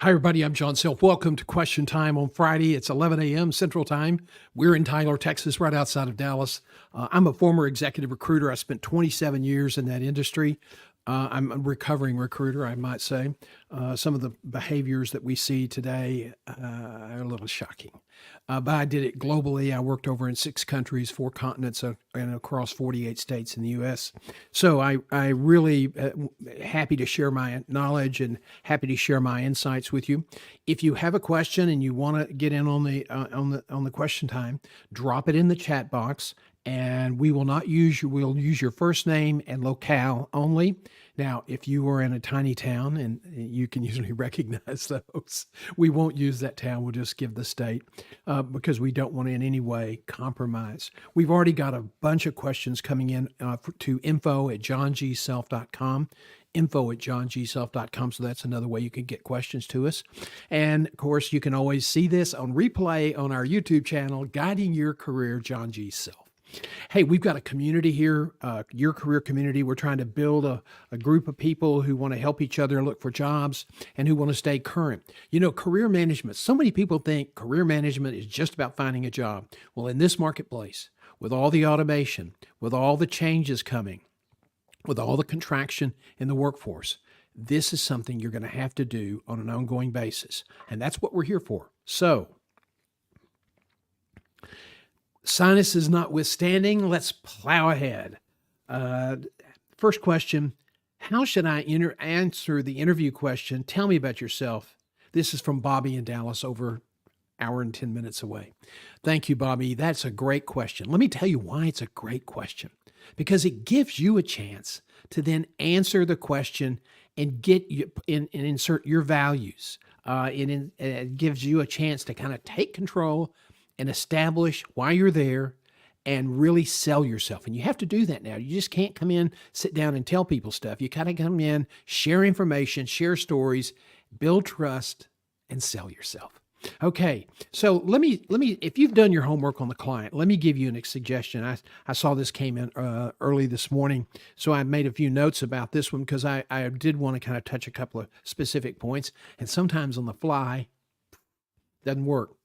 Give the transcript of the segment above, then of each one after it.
Hi, everybody. I'm John Self. Welcome to Question Time on Friday. It's 11 a.m. Central Time. We're in Tyler, Texas, right outside of Dallas. I'm a former executive recruiter. I spent 27 years in that industry. I'm a recovering recruiter, I might say. Some of the behaviors that we see today are a little shocking. But I did it globally. I worked over in 6 countries, 4 continents, and across 48 states in the U.S. So I really happy to share my knowledge and happy to share my insights with you. If you have a question and you want to get in on the question time, drop it in the chat box, and we will not use we'll use your first name and locale only. Now, if you are in a tiny town, and you can usually recognize those, we won't use that town. We'll just give the state because we don't want to in any way compromise. We've already got a bunch of questions coming in to info@johngself.com. info@johngself.com. So that's another way you can get questions to us. And of course, you can always see this on replay on our YouTube channel, Guiding Your Career, John G. Self. Hey, we've got a community here, Your Career community. We're trying to build a group of people who want to help each other look for jobs and who want to stay current. You know, career management, so many people think career management is just about finding a job. Well, in this marketplace, with all the automation, with all the changes coming, with all the contraction in the workforce, this is something you're going to have to do on an ongoing basis. And that's what we're here for. So, sinuses notwithstanding, let's plow ahead. First question, how should I answer the interview question? Tell me about yourself. This is from Bobby in Dallas, over hour and 10 minutes away. Thank you, Bobby. That's a great question. Let me tell you why it's a great question. Because it gives you a chance to then answer the question and get you and insert your values. It gives you a chance to kind of take control and establish why you're there and really sell yourself. And you have to do that now. You just can't come in, sit down and tell people stuff. You kind of come in, share information, share stories, build trust, and sell yourself. Okay, so let me, if you've done your homework on the client, let me give you a suggestion. I saw this came in early this morning, so I made a few notes about this one because I did want to kind of touch a couple of specific points, and sometimes on the fly, doesn't work.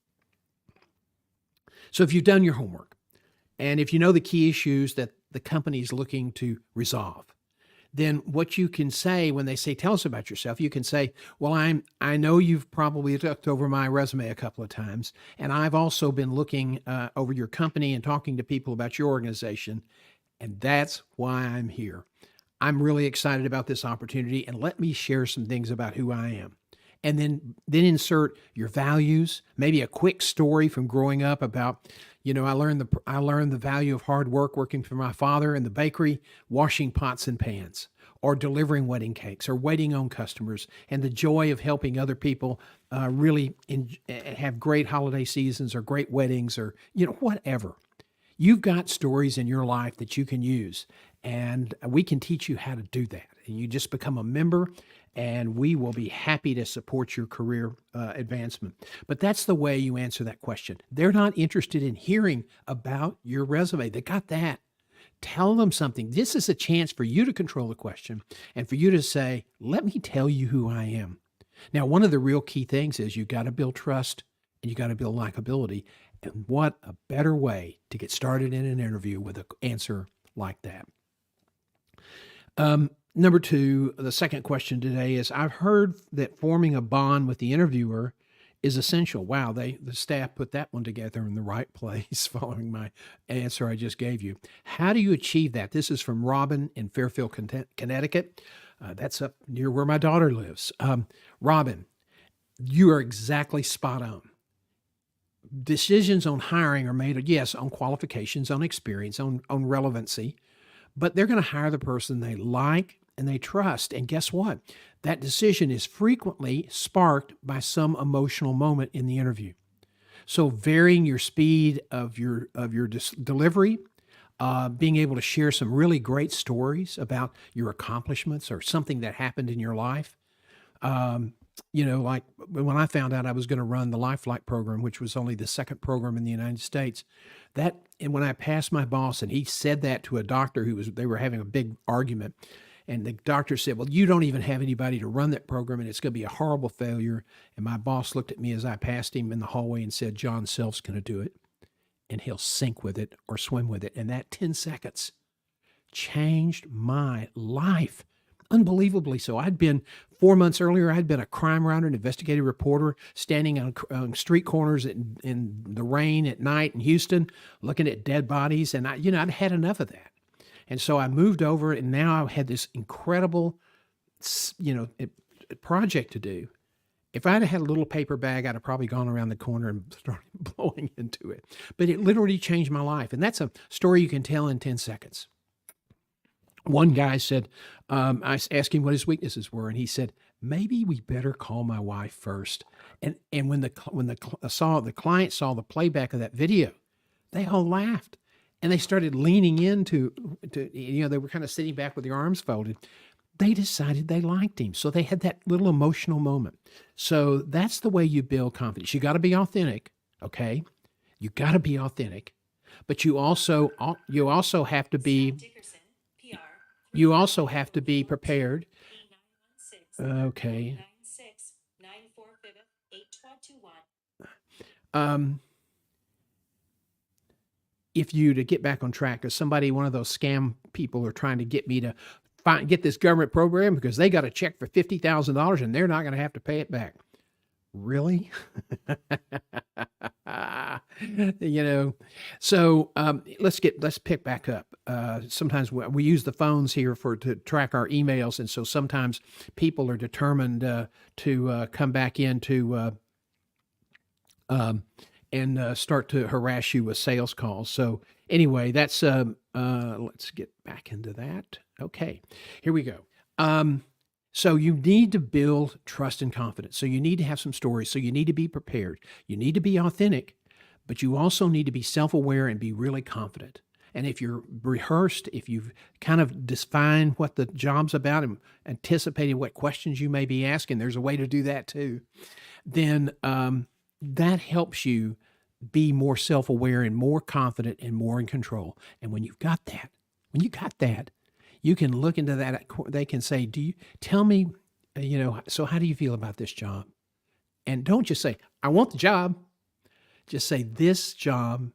So if you've done your homework, and if you know the key issues that the company is looking to resolve, then what you can say when they say, tell us about yourself, you can say, well, I know you've probably looked over my resume a couple of times, and I've also been looking over your company and talking to people about your organization, and that's why I'm here. I'm really excited about this opportunity, and let me share some things about who I am. And then insert your values, maybe a quick story from growing up about, I learned the value of hard work working for my father in the bakery, washing pots and pans, or delivering wedding cakes, or waiting on customers, and the joy of helping other people really have great holiday seasons or great weddings, or whatever. You've got stories in your life that you can use, and we can teach you how to do that. And you just become a member, and we will be happy to support your career advancement. But that's the way you answer that question. They're not interested in hearing about your resume. They got that. Tell them something. This is a chance for you to control the question and for you to say, let me tell you who I am. Now, one of the real key things is you got to build trust and you got to build likability. And what a better way to get started in an interview with an answer like that. Number 2, the second question today is, I've heard that forming a bond with the interviewer is essential. Wow, the staff put that one together in the right place following my answer I just gave you. How do you achieve that? This is from Robin in Fairfield, Connecticut. That's up near where my daughter lives. Robin, you are exactly spot on. Decisions on hiring are made, yes, on qualifications, on experience, on relevancy, but they're going to hire the person they like and they trust. And guess what? That decision is frequently sparked by some emotional moment in the interview. So varying your speed of your delivery, being able to share some really great stories about your accomplishments or something that happened in your life. Like when I found out I was going to run the Life Flight program, which was only the second program in the United States, and when I passed my boss and he said that to a doctor they were having a big argument, And the doctor said, well, you don't even have anybody to run that program, and it's going to be a horrible failure. And my boss looked at me as I passed him in the hallway and said, John Self's going to do it, and he'll sink with it or swim with it. And that 10 seconds changed my life. Unbelievably so. 4 months earlier, I'd been a crime writer, an investigative reporter, standing on street corners in the rain at night in Houston, looking at dead bodies. And I'd had enough of that. And so I moved over, and now I had this incredible, project to do. If I'd had a little paper bag, I'd have probably gone around the corner and started blowing into it. But it literally changed my life. And that's a story you can tell in 10 seconds. One guy said, I asked him what his weaknesses were, and he said, maybe we better call my wife first. And when the client saw the playback of that video, they all laughed, and they started leaning into, they were kind of sitting back with their arms folded. They decided they liked him, so they had that little emotional moment. So that's the way you build confidence. You got to be authentic, okay? You got to be authentic, but you also have to be. You also have to be prepared. Okay. To get back on track, because one of those scam people are trying to get me to get this government program because they got a check for $50,000 and they're not going to have to pay it back. Really? So let's pick back up. Sometimes we use the phones here to track our emails, and so sometimes people are determined to come back into and start to harass you with sales calls. So anyway, that's let's get back into that. Okay, here we go. So you need to build trust and confidence. So you need to have some stories. So you need to be prepared. You need to be authentic, but you also need to be self-aware and be really confident. And if you're rehearsed, if you've kind of defined what the job's about and anticipated what questions you may be asking, there's a way to do that too, then that helps you be more self-aware and more confident and more in control. And when you got that, you can look into that. They can say, tell me, so how do you feel about this job? And don't just say, I want the job. Just say, this job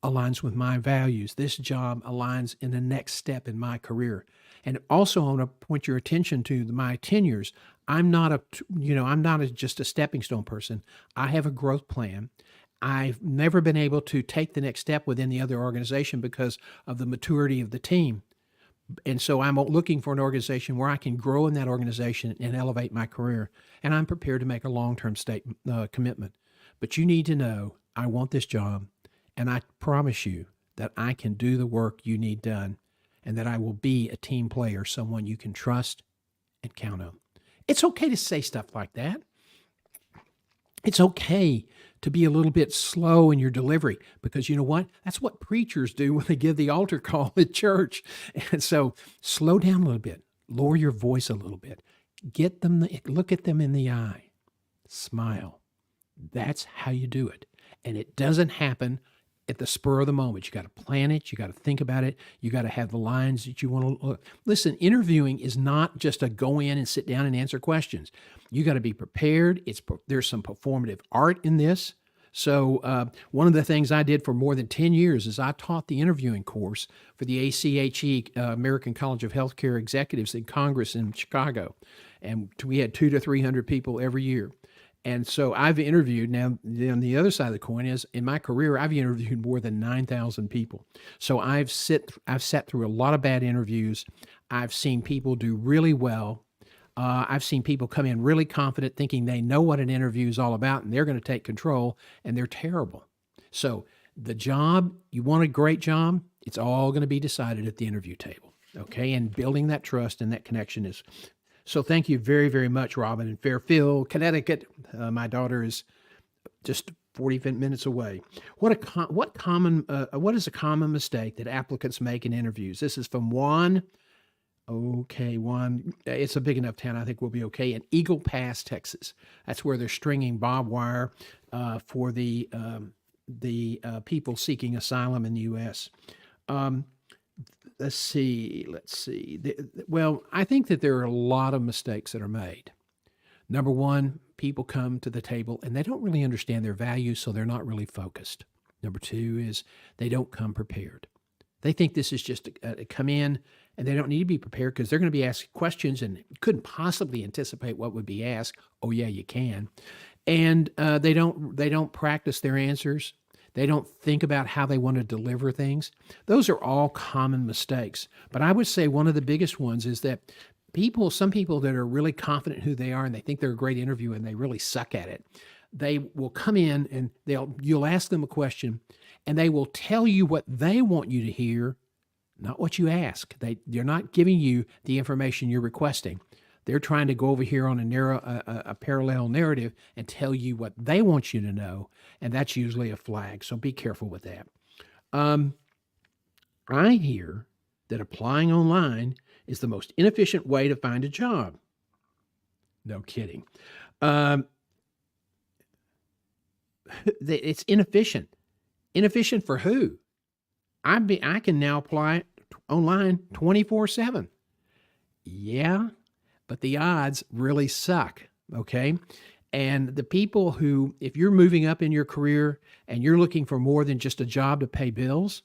aligns with my values. This job aligns in the next step in my career. And also I want to point your attention to my tenures. I'm not just a stepping stone person. I have a growth plan. I've never been able to take the next step within the other organization because of the maturity of the team. And so I'm looking for an organization where I can grow in that organization and elevate my career. And I'm prepared to make a long-term commitment. But you need to know, I want this job, and I promise you that I can do the work you need done, and that I will be a team player, someone you can trust and count on. It's okay to say stuff like that. It's okay to be a little bit slow in your delivery, because you know what? That's what preachers do when they give the altar call at church. And so slow down a little bit, lower your voice a little bit, look at them in the eye, smile. That's how you do it. And it doesn't happen at the spur of the moment. You got to plan it. You got to think about it. You got to have the lines that you want to look. Listen, interviewing is not just a go in and sit down and answer questions. You got to be prepared. There's some performative art in this. So one of the things I did for more than 10 years is I taught the interviewing course for the ACHE, American College of Healthcare Executives in Congress in Chicago. And we had 200 to 300 people every year. And so I've interviewed, now on the other side of the coin is, in my career, I've interviewed more than 9,000 people. So I've sat through a lot of bad interviews. I've seen people do really well. I've seen people come in really confident, thinking they know what an interview is all about, and they're going to take control, and they're terrible. So the job, you want a great job, it's all going to be decided at the interview table, okay? And building that trust and that connection is. So thank you very, very much, Robin, in Fairfield, Connecticut. My daughter is just 40 minutes away. What is a common mistake that applicants make in interviews? This is from Juan. Okay, Juan. It's a big enough town. I think we'll be okay. In Eagle Pass, Texas. That's where they're stringing barbed wire for the people seeking asylum in the U.S. let's see. Well, I think that there are a lot of mistakes that are made. Number one, people come to the table and they don't really understand their value, so they're not really focused. Number two is they don't come prepared. They think this is just come in, and they don't need to be prepared because they're going to be asked questions and couldn't possibly anticipate what would be asked. Oh yeah, you can. And they don't practice their answers. They don't think about how they want to deliver things. Those are all common mistakes. But I would say one of the biggest ones is that some people that are really confident who they are and they think they're a great interviewer and they really suck at it, they will come in and you'll ask them a question and they will tell you what they want you to hear, not what you ask. They're not giving you the information you're requesting. They're trying to go over here on a parallel narrative and tell you what they want you to know, and that's usually a flag. So be careful with that. I hear that applying online is the most inefficient way to find a job. No kidding. It's inefficient. Inefficient for who? I can now apply online 24/7. Yeah, but the odds really suck, okay? And the people who, if you're moving up in your career and you're looking for more than just a job to pay bills,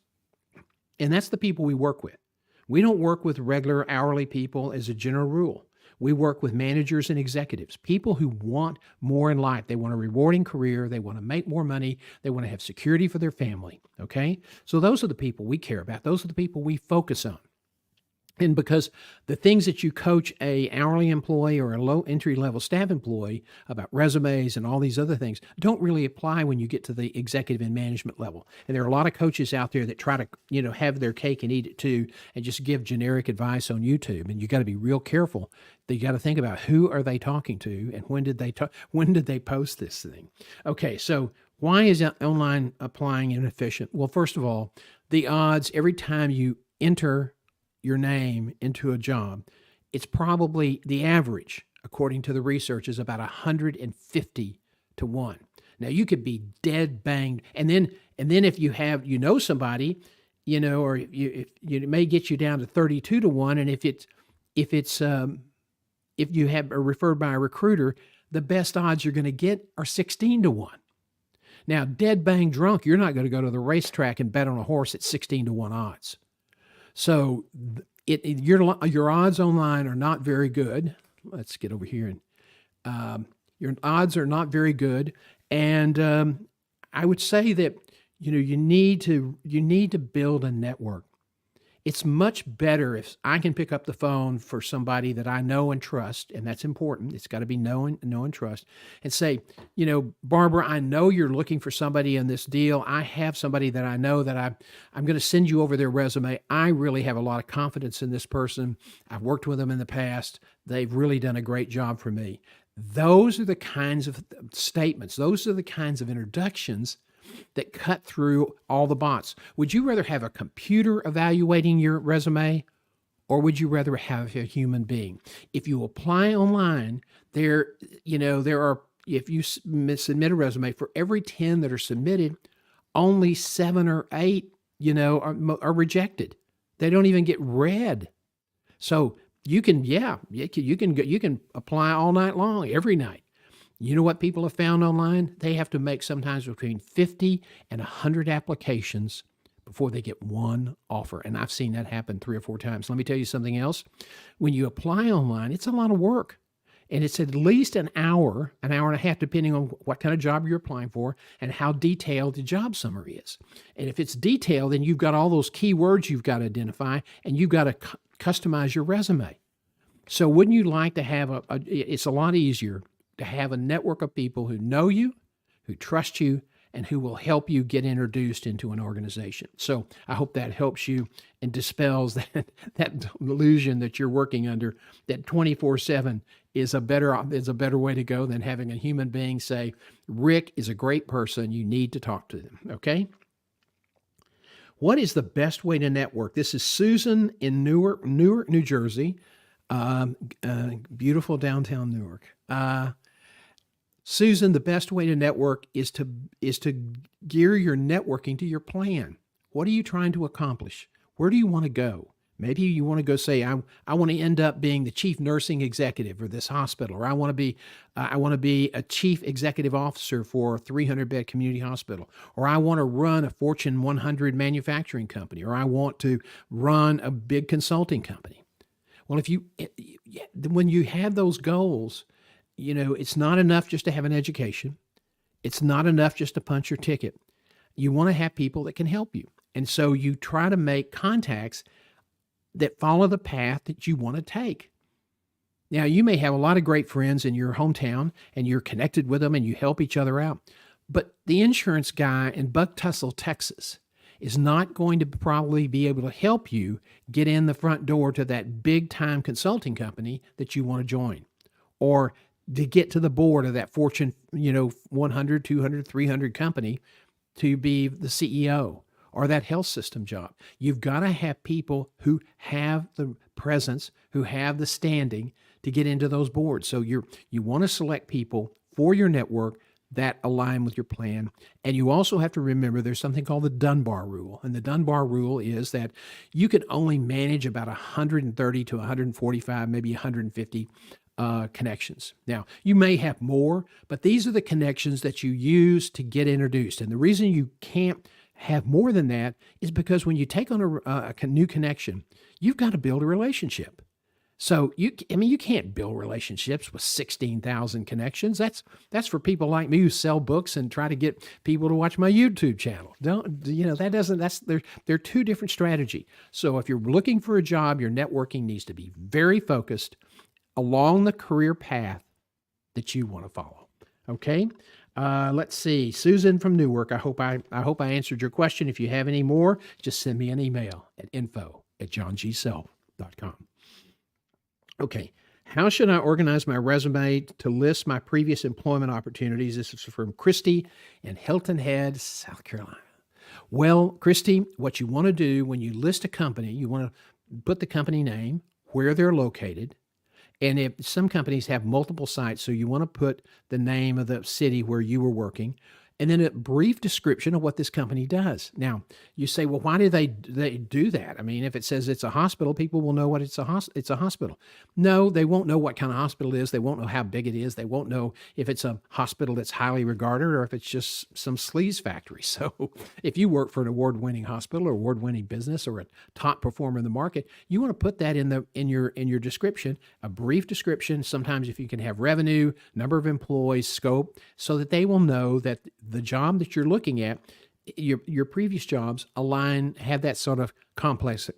and that's the people we work with. We don't work with regular hourly people as a general rule. We work with managers and executives, people who want more in life. They want a rewarding career. They want to make more money. They want to have security for their family, okay? So those are the people we care about. Those are the people we focus on. And because the things that you coach a hourly employee or a low entry level staff employee about resumes and all these other things don't really apply when you get to the executive and management level. And there are a lot of coaches out there that try to, have their cake and eat it too and just give generic advice on YouTube. And you got to be real careful. You got to think about who are they talking to and when did they post this thing? Okay, so why is online applying inefficient? Well, first of all, the odds every time you enter your name into a job, it's probably the average, according to the research, is about 150 to 1. Now you could be dead banged, and then if you have somebody, or if it may get you down to 32 to 1, and if you have are referred by a recruiter, the best odds you're going to get are 16 to 1. Now, dead bang drunk, you're not going to go to the racetrack and bet on a horse at 16 to 1 odds. So your odds online are not very good. Let's get over here. And your odds are not very good. And I would say that you need to build a network. It's much better if I can pick up the phone for somebody that I know and trust, and that's important. It's got to be know and trust, and say, Barbara, I know you're looking for somebody in this deal. I have somebody that I know that I'm going to send you over their resume. I really have a lot of confidence in this person. I've worked with them in the past. They've really done a great job for me. Those are the kinds of statements. Those are the kinds of introductions that cut through all the bots. Would you rather have a computer evaluating your resume, or would you rather have a human being? If you apply online, there are, if you submit a resume, for every 10 that are submitted, only 7 or 8, are rejected. They don't even get read. So you can apply all night long, every night. You know what people have found online? They have to make sometimes between 50 and 100 applications before they get one offer. And I've seen that happen 3 or 4 times. Let me tell you something else. When you apply online, it's a lot of work. And it's at least an hour and a half, depending on what kind of job you're applying for and how detailed the job summary is. And if it's detailed, then you've got all those keywords you've got to identify, and you've got to customize your resume. So wouldn't you like to have it's a lot easier to have a network of people who know you, who trust you, and who will help you get introduced into an organization. So I hope that helps you and dispels that illusion that you're working under, that 24/7 is a better way to go than having a human being say, Rick is a great person, you need to talk to them, okay? What is the best way to network? This is Susan in Newark, New Jersey. Beautiful downtown Newark. Susan, the best way to network is to gear your networking to your plan. What are you trying to accomplish? Where do you want to go? Maybe you want to go say, I want to end up being the chief nursing executive for this hospital, or I want to be a chief executive officer for a 300-bed community hospital, or I want to run a Fortune 100 manufacturing company, or I want to run a big consulting company. Well, when you have those goals, it's not enough just to have an education. It's not enough just to punch your ticket. You want to have people that can help you. And so you try to make contacts that follow the path that you want to take. Now, you may have a lot of great friends in your hometown and you're connected with them and you help each other out. But the insurance guy in Buck Tussle, Texas, is not going to probably be able to help you get in the front door to that big time consulting company that you want to join, or to get to the board of that Fortune, 100, 200, 300 company to be the CEO, or that health system job. You've got to have people who have the presence, who have the standing to get into those boards. So you want to select people for your network that align with your plan. And you also have to remember there's something called the Dunbar rule. And the Dunbar rule is that you can only manage about 130 to 145, maybe 150 connections. Now, you may have more, but these are the connections that you use to get introduced. And the reason you can't have more than that is because when you take on a new connection, you've got to build a relationship. So you can't build relationships with 16,000 connections. That's for people like me who sell books and try to get people to watch my YouTube channel. They're two different strategies. So if you're looking for a job, your networking needs to be very focused along the career path that you want to follow. Okay. Let's see. Susan from Newark. I hope I answered your question. If you have any more, just send me an email at info@johngself.com. Okay. How should I organize my resume to list my previous employment opportunities? This is from Christy in Hilton Head, South Carolina. Well, Christy, what you want to do when you list a company, you want to put the company name, where they're located. And if some companies have multiple sites, so you want to put the name of the city where you were working, and then a brief description of what this company does. Now, you say, well, why do they do that? I mean, if it says it's a hospital, people will know what it's a hospital. No, they won't know what kind of hospital it is. They won't know how big it is. They won't know if it's a hospital that's highly regarded or if it's just some sleaze factory. So if you work for an award-winning hospital or award-winning business or a top performer in the market, you want to put that in your description, a brief description. Sometimes if you can have revenue, number of employees, scope, so that they will know that the job that you're looking at, your previous jobs have that sort of complex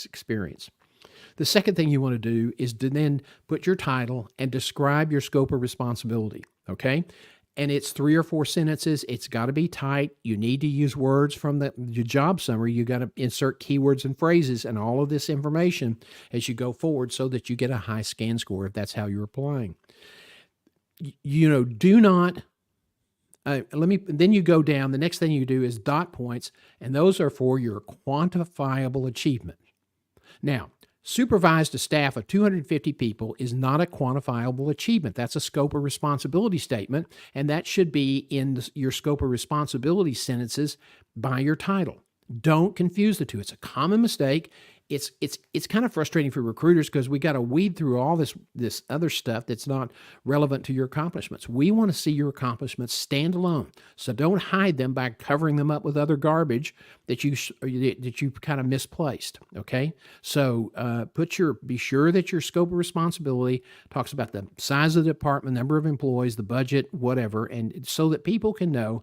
experience. The second thing you want to do is to then put your title and describe your scope of responsibility, okay? And it's 3 or 4 sentences. It's got to be tight. You need to use words from your job summary. You got to insert keywords and phrases and all of this information as you go forward so that you get a high scan score if that's how you're applying. Do not... then you go down. The next thing you do is dot points, and those are for your quantifiable achievement. Now, supervised a staff of 250 people is not a quantifiable achievement. That's a scope of responsibility statement, and that should be in your scope of responsibility sentences by your title. Don't confuse the two. It's a common mistake. It's kind of frustrating for recruiters because we got to weed through all this other stuff that's not relevant to your accomplishments. We want to see your accomplishments stand alone. So don't hide them by covering them up with other garbage that you kind of misplaced. Okay, so be sure that your scope of responsibility talks about the size of the department, number of employees, the budget, whatever, and so that people can know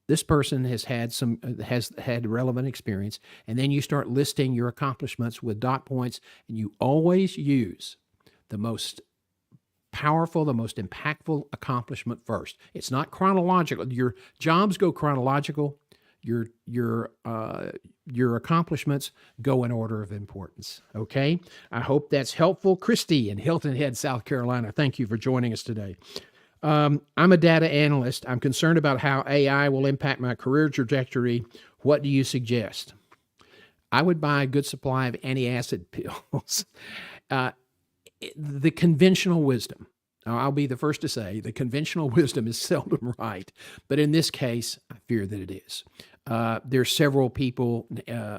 this person has had relevant experience. And then you start listing your accomplishments with dot points, and you always use the most powerful, the most impactful accomplishment first. It's not chronological. Your jobs go chronological. Your accomplishments go in order of importance. Okay? I hope that's helpful. Christy in Hilton Head, South Carolina, thank you for joining us today. I'm a data analyst. I'm concerned about how AI will impact my career trajectory. What do you suggest? I would buy a good supply of anti-acid pills. The conventional wisdom, I'll be the first to say, the conventional wisdom is seldom right. But in this case, I fear that it is. There's several people,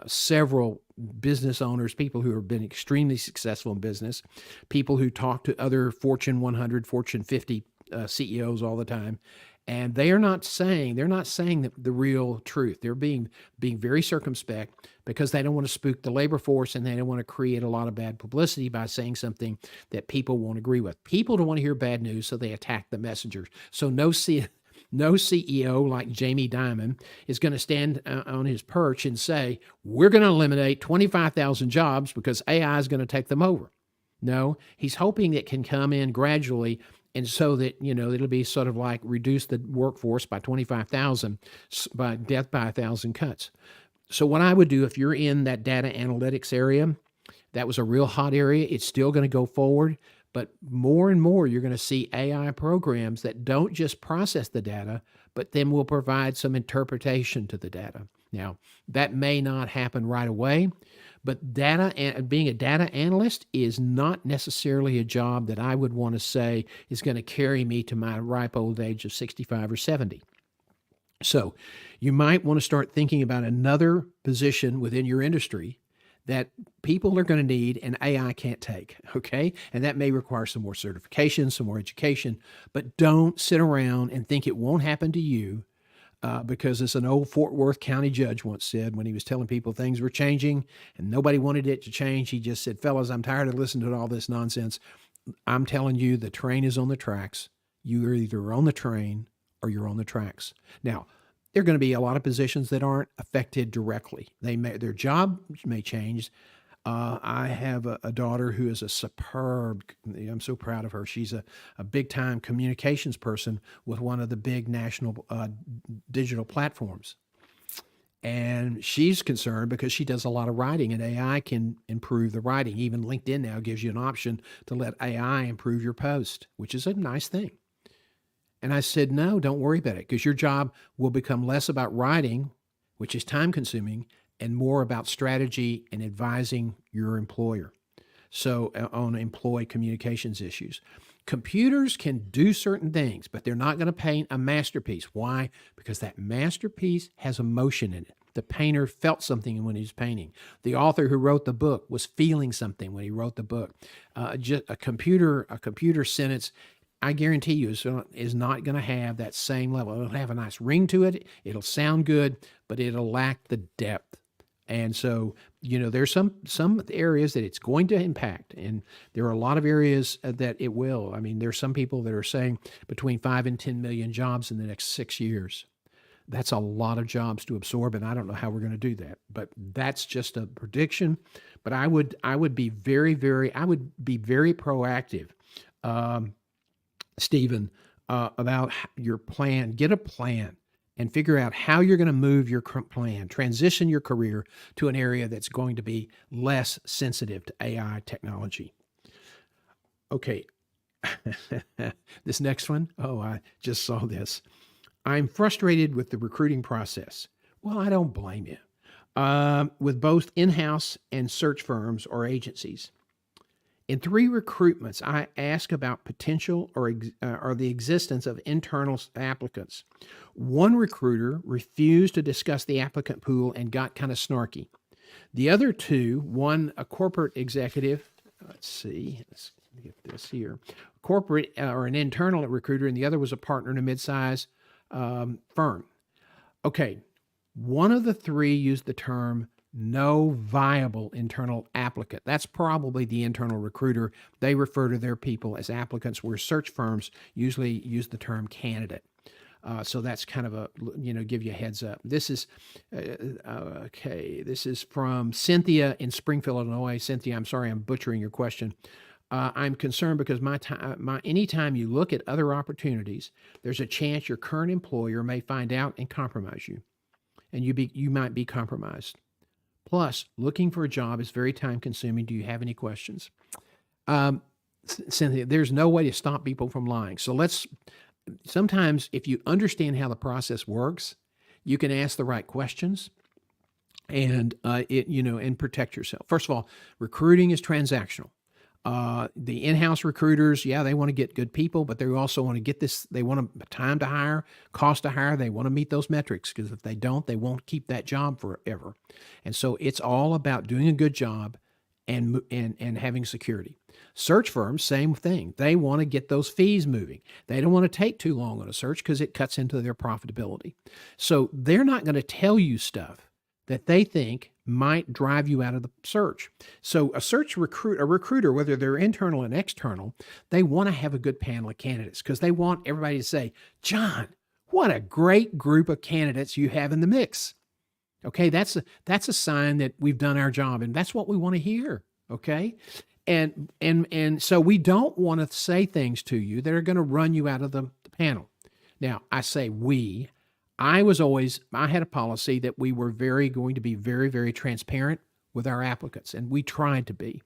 several business owners, people who have been extremely successful in business, people who talk to other Fortune 100, Fortune 50 CEOs all the time, and they're not saying the real truth. They're being very circumspect because they don't want to spook the labor force and they don't want to create a lot of bad publicity by saying something that people won't agree with. People don't want to hear bad news, so they attack the messengers. So no CEO like Jamie Dimon is going to stand on his perch and say, we're going to eliminate 25,000 jobs because AI is going to take them over. No, he's hoping it can come in gradually, and so that, it'll be sort of like reduce the workforce by 25,000 by death by 1,000 cuts. So what I would do if you're in that data analytics area, that was a real hot area. It's still going to go forward. But more and more, you're going to see AI programs that don't just process the data, but then will provide some interpretation to the data. Now, that may not happen right away, but being a data analyst is not necessarily a job that I would want to say is going to carry me to my ripe old age of 65 or 70. So you might want to start thinking about another position within your industry that people are going to need and AI can't take, okay? And that may require some more certification, some more education, but don't sit around and think it won't happen to you because as an old Fort Worth County judge once said when he was telling people things were changing and nobody wanted it to change, he just said, fellas, I'm tired of listening to all this nonsense. I'm telling you, the train is on the tracks. You're either on the train or you're on the tracks. Now, there are going to be a lot of positions that aren't affected directly. Their job may change. I have a daughter who is a superb, I'm so proud of her. She's a big-time communications person with one of the big national digital platforms. And she's concerned because she does a lot of writing, and AI can improve the writing. Even LinkedIn now gives you an option to let AI improve your post, which is a nice thing. And I said, no, don't worry about it, because your job will become less about writing, which is time consuming, and more about strategy and advising your employer. So on employee communications issues. Computers can do certain things, but they're not going to paint a masterpiece. Why? Because that masterpiece has emotion in it. The painter felt something when he was painting. The author who wrote the book was feeling something when he wrote the book. Just a computer sentence, I guarantee you, is not going to have that same level. It'll have a nice ring to it. It'll sound good, but it'll lack the depth. And so, there's some areas that it's going to impact, and there are a lot of areas that it will. I mean, there's some people that are saying between 5 and 10 million jobs in the next 6 years. That's a lot of jobs to absorb, and I don't know how we're going to do that. But that's just a prediction. But I would be very proactive, Stephen, about your plan. Get a plan and figure out how you're going to move your plan, transition your career to an area that's going to be less sensitive to AI technology. Okay, this next one, I just saw this. I'm frustrated with the recruiting process. Well, I don't blame you. With both in-house and search firms or agencies. In 3 recruitments, I asked about potential or the existence of internal applicants. One recruiter refused to discuss the applicant pool and got kind of snarky. The other 2, one a corporate executive, let's get this here, corporate or an internal recruiter, and the other was a partner in a mid-size firm. Okay, one of the 3 used the term no viable internal applicant. That's probably the internal recruiter. They refer to their people as applicants, where search firms usually use the term candidate. So that's kind of give you a heads up. This is, okay, this is from Cynthia in Springfield, Illinois. Cynthia, I'm sorry, I'm butchering your question. I'm concerned because anytime you look at other opportunities, there's a chance your current employer may find out and compromise you, and you might be compromised. Plus, looking for a job is very time consuming. Do you have any questions? Cynthia, there's no way to stop people from lying. So sometimes if you understand how the process works, you can ask the right questions and and protect yourself. First of all, recruiting is transactional. The in-house recruiters, yeah, they want to get good people, but they also want to get this. They want time to hire, cost to hire. They want to meet those metrics because if they don't, they won't keep that job forever. And so it's all about doing a good job and having security. Search firms, same thing. They want to get those fees moving. They don't want to take too long on a search because it cuts into their profitability. So they're not going to tell you stuff that they think might drive you out of the search. So a recruiter, whether they're internal and external, they want to have a good panel of candidates because they want everybody to say, John, what a great group of candidates you have in the mix. Okay, that's a sign that we've done our job, and that's what we want to hear. Okay, and so we don't want to say things to you that are going to run you out of the panel. Now, I say we. I had a policy that we were going to be very, very transparent with our applicants, and we tried to be.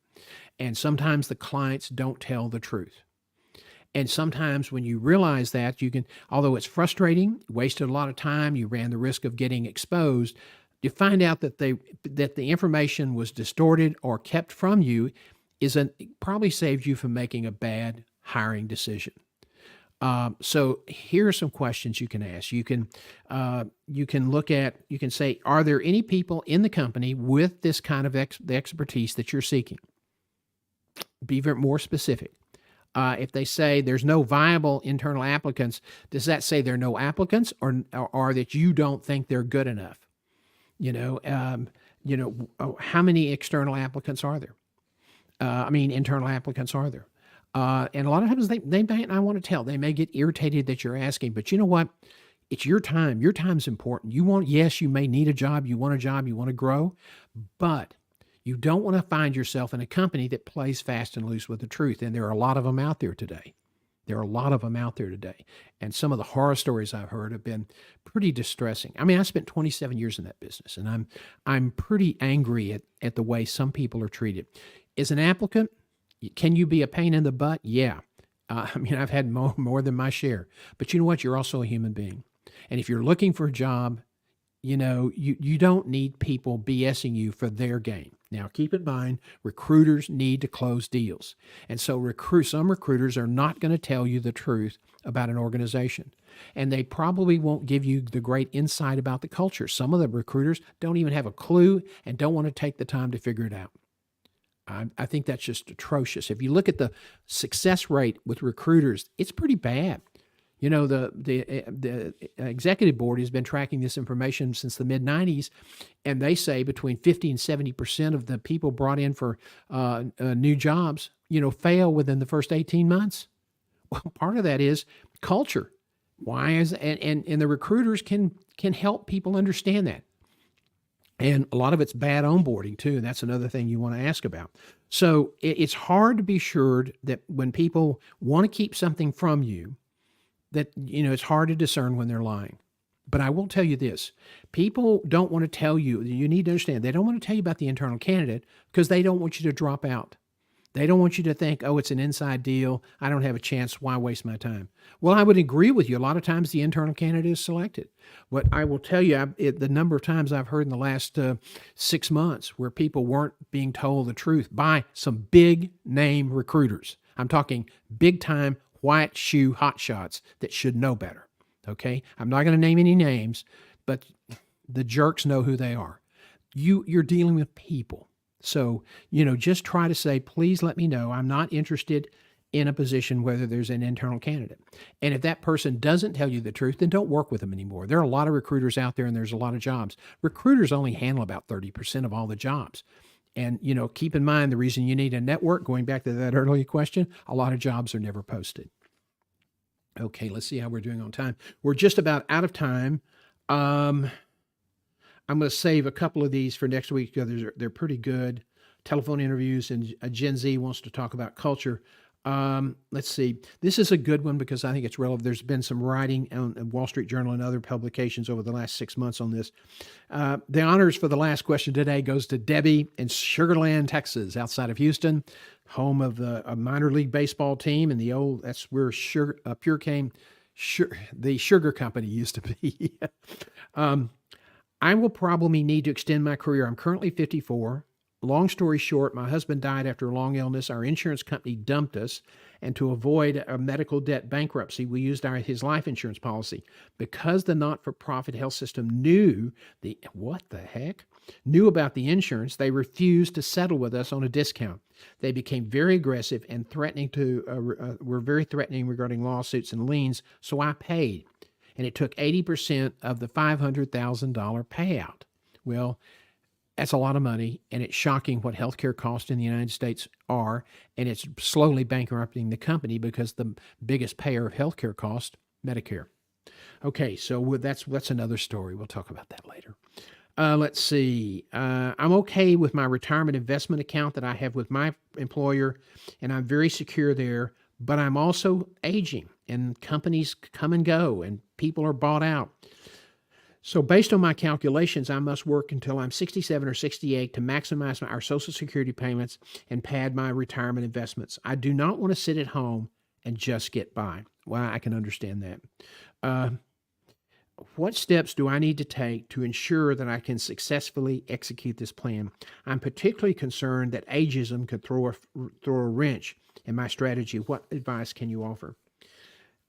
And sometimes the clients don't tell the truth. And sometimes when you realize that, although it's frustrating, wasted a lot of time, you ran the risk of getting exposed, you find out that the information was distorted or kept from you, probably saved you from making a bad hiring decision. So here are some questions you can ask. You can say, are there any people in the company with this kind of the expertise that you're seeking? Be more specific. If they say there's no viable internal applicants, does that say there are no applicants or that you don't think they're good enough? How many external applicants are there? Internal applicants are there? And a lot of times they may not want to tell. They may get irritated that you're asking, but you know what? It's your time. Your time's important. Yes, you may need a job. You want to grow, but you don't want to find yourself in a company that plays fast and loose with the truth. And there are a lot of them out there today. And some of the horror stories I've heard have been pretty distressing. I spent 27 years in that business, and I'm pretty angry at the way some people are treated. As an applicant, can you be a pain in the butt? Yeah. I've had more than my share. But you know what? You're also a human being. And if you're looking for a job, you don't need people BSing you for their gain. Now, keep in mind, recruiters need to close deals. And so some recruiters are not going to tell you the truth about an organization. And they probably won't give you the great insight about the culture. Some of the recruiters don't even have a clue and don't want to take the time to figure it out. I think that's just atrocious. If you look at the success rate with recruiters, it's pretty bad. The executive board has been tracking this information since the mid-90s, and they say between 50 and 70% of the people brought in for new jobs, fail within the first 18 months. Well, part of that is culture. And the recruiters can help people understand that. And a lot of it's bad onboarding too. And that's another thing you want to ask about. So it's hard to be sure that when people want to keep something from you, that, it's hard to discern when they're lying. But I will tell you this, people don't want to tell you, you need to understand, they don't want to tell you about the internal candidate because they don't want you to drop out. They don't want you to think, oh, it's an inside deal. I don't have a chance. Why waste my time? Well, I would agree with you. A lot of times the internal candidate is selected. What I will tell you, the number of times I've heard in the last 6 months where people weren't being told the truth by some big name recruiters. I'm talking big time white shoe hotshots that should know better. Okay? I'm not going to name any names, but the jerks know who they are. You're dealing with people. So, just try to say, please let me know. I'm not interested in a position whether there's an internal candidate. And if that person doesn't tell you the truth, then don't work with them anymore. There are a lot of recruiters out there and there's a lot of jobs. Recruiters only handle about 30% of all the jobs. And, keep in mind the reason you need a network, going back to that earlier question, a lot of jobs are never posted. Okay, let's see how we're doing on time. We're just about out of time. I'm going to save a couple of these for next week because they're pretty good. Telephone interviews, and Gen Z wants to talk about culture. Let's see. This is a good one because I think it's relevant. There's been some writing on Wall Street Journal and other publications over the last 6 months on this. The honors for the last question today goes to Debbie in Sugarland, Texas, outside of Houston, home of a minor league baseball team, and that's where the sugar company used to be. I will probably need to extend my career. I'm currently 54. long story short, my husband died after a long illness. Our insurance company dumped us. And to avoid a medical debt bankruptcy, we used his life insurance policy. Because the not-for-profit health system knew knew about the insurance, they refused to settle with us on a discount. They became very aggressive and were very threatening regarding lawsuits and liens, so I paid. And it took 80% of the $500,000 payout. Well, that's a lot of money, and it's shocking what healthcare costs in the United States are, and it's slowly bankrupting the company because the biggest payer of healthcare costs, Medicare. Okay, so that's another story. We'll talk about that later. Let's see. I'm okay with my retirement investment account that I have with my employer, and I'm very secure there, but I'm also aging, and companies come and go, and people are bought out. So based on my calculations, I must work until I'm 67 or 68 to maximize our Social Security payments and pad my retirement investments. I do not want to sit at home and just get by. Well, I can understand that. What steps do I need to take to ensure that I can successfully execute this plan? I'm particularly concerned that ageism could throw a wrench in my strategy. What advice can you offer?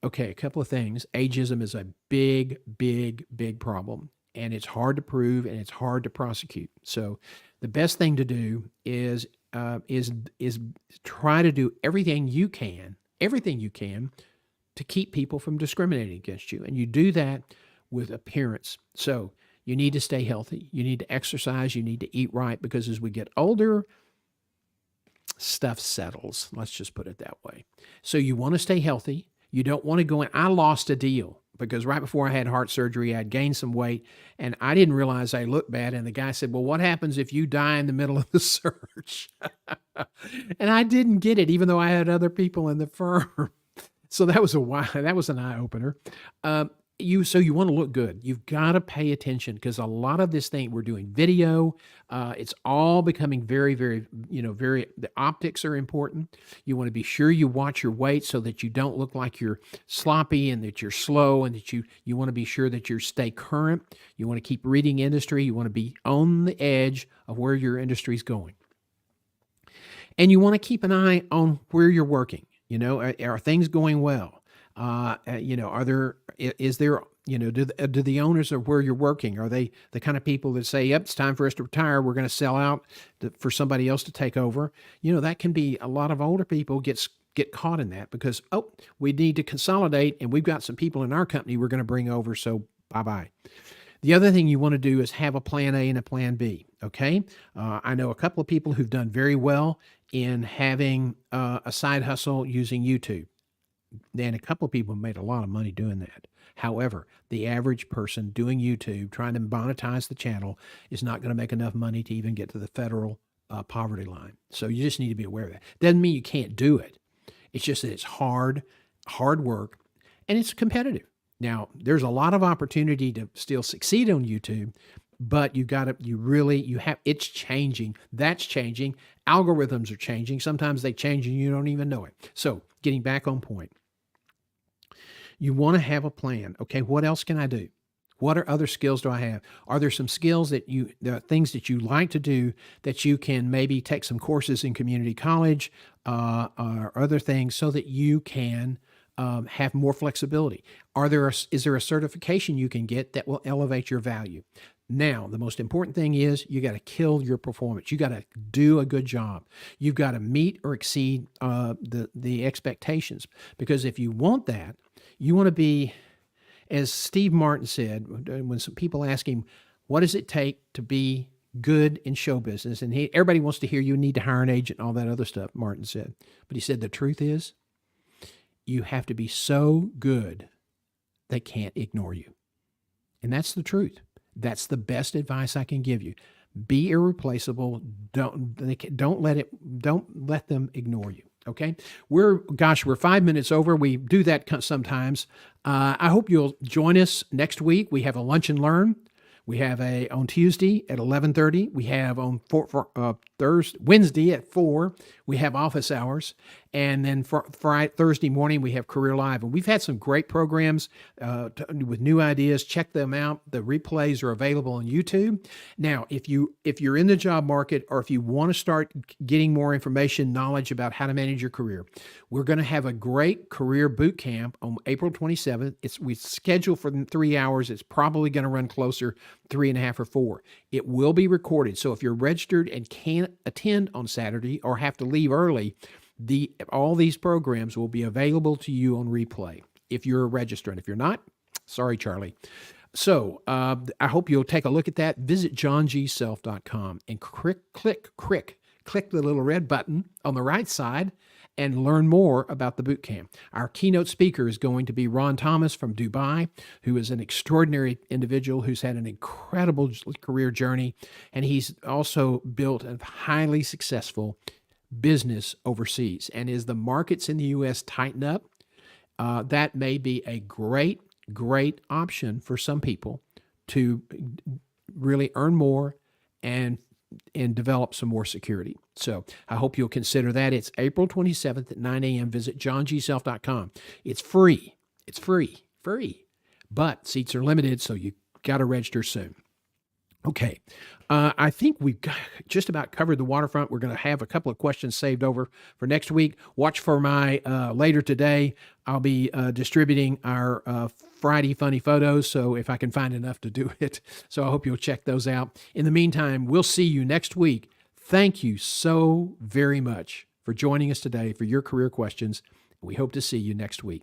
Okay, a couple of things. Ageism is a big, big, big problem, and it's hard to prove and it's hard to prosecute. So, the best thing to do is try to do everything you can to keep people from discriminating against you, and you do that with appearance. So, you need to stay healthy. You need to exercise. You need to eat right, because as we get older, stuff settles. Let's just put it that way. So, you want to stay healthy. You don't want to go in. I lost a deal because right before I had heart surgery, I'd gained some weight, and I didn't realize I looked bad. And the guy said, well, what happens if you die in the middle of the search? And I didn't get it, even though I had other people in the firm. So that was an eye-opener. So you want to look good. You've got to pay attention, because a lot of this thing, we're doing video. It's all becoming very, very, the optics are important. You want to be sure you watch your weight so that you don't look like you're sloppy and that you're slow, and that you want to be sure that you stay current. You want to keep reading industry. You want to be on the edge of where your industry is going. And you want to keep an eye on where you're working. Are things going well? Do the owners of where you're working, are they the kind of people that say, yep, it's time for us to retire, we're going to sell out for somebody else to take over? That can be, a lot of older people get caught in that because, we need to consolidate, and we've got some people in our company we're going to bring over, so bye-bye. The other thing you want to do is have a plan A and a plan B, okay? I know a couple of people who've done very well in having a side hustle using YouTube. And a couple of people made a lot of money doing that. However, the average person doing YouTube, trying to monetize the channel, is not going to make enough money to even get to the federal poverty line. So you just need to be aware of that. Doesn't mean you can't do it. It's just that it's hard work, and it's competitive. Now, there's a lot of opportunity to still succeed on YouTube, but it's changing. That's changing. Algorithms are changing. Sometimes they change and you don't even know it. So getting back on point. You want to have a plan. Okay, what else can I do? What other skills do I have? Are there some skills there are things that you like to do that you can maybe take some courses in community college or other things so that you can have more flexibility? Is there a certification you can get that will elevate your value? Now, the most important thing is you got to kill your performance. You got to do a good job. You've got to meet or exceed the expectations, because if you want that, you want to be, as Steve Martin said, when some people ask him, what does it take to be good in show business? And everybody wants to hear you need to hire an agent and all that other stuff, Martin said. But he said, the truth is, you have to be so good they can't ignore you. And that's the truth. That's the best advice I can give you. Be irreplaceable. Don't let them ignore you. Okay. We're 5 minutes over. We do that sometimes. I hope you'll join us next week. We have a lunch and learn. We have on Tuesday at 11:30. We have on Wednesday at 4. we have office hours, and then Thursday morning we have Career Live. And we've had some great programs with new ideas. Check them out. The replays are available on YouTube. Now, if you're in the job market, or if you want to start getting more information, knowledge about how to manage your career, we're going to have a great career boot camp on April 27th. We scheduled for 3 hours. It's probably going to run closer 3.5 or 4. It will be recorded. So if you're registered and can't attend on Saturday or have to leave early, all these programs will be available to you on replay if you're a registrant. If you're not, sorry, Charlie. So I hope you'll take a look at that. Visit johngself.com and click the little red button on the right side and learn more about the boot camp. Our keynote speaker is going to be Ron Thomas from Dubai, who is an extraordinary individual who's had an incredible career journey, and he's also built a highly successful business overseas. And as the markets in the U.S. tighten up, that may be a great option for some people to really earn more and develop some more security. So I hope you'll consider that. It's April 27th at 9 a.m. Visit johngself.com. It's free. It's free. But seats are limited, so you got to register soon. Okay. I think we've just about covered the waterfront. We're going to have a couple of questions saved over for next week. Watch for my later today. I'll be distributing our Friday funny photos, so if I can find enough to do it. So I hope you'll check those out. In the meantime, we'll see you next week. Thank you so very much for joining us today for your career questions. We hope to see you next week.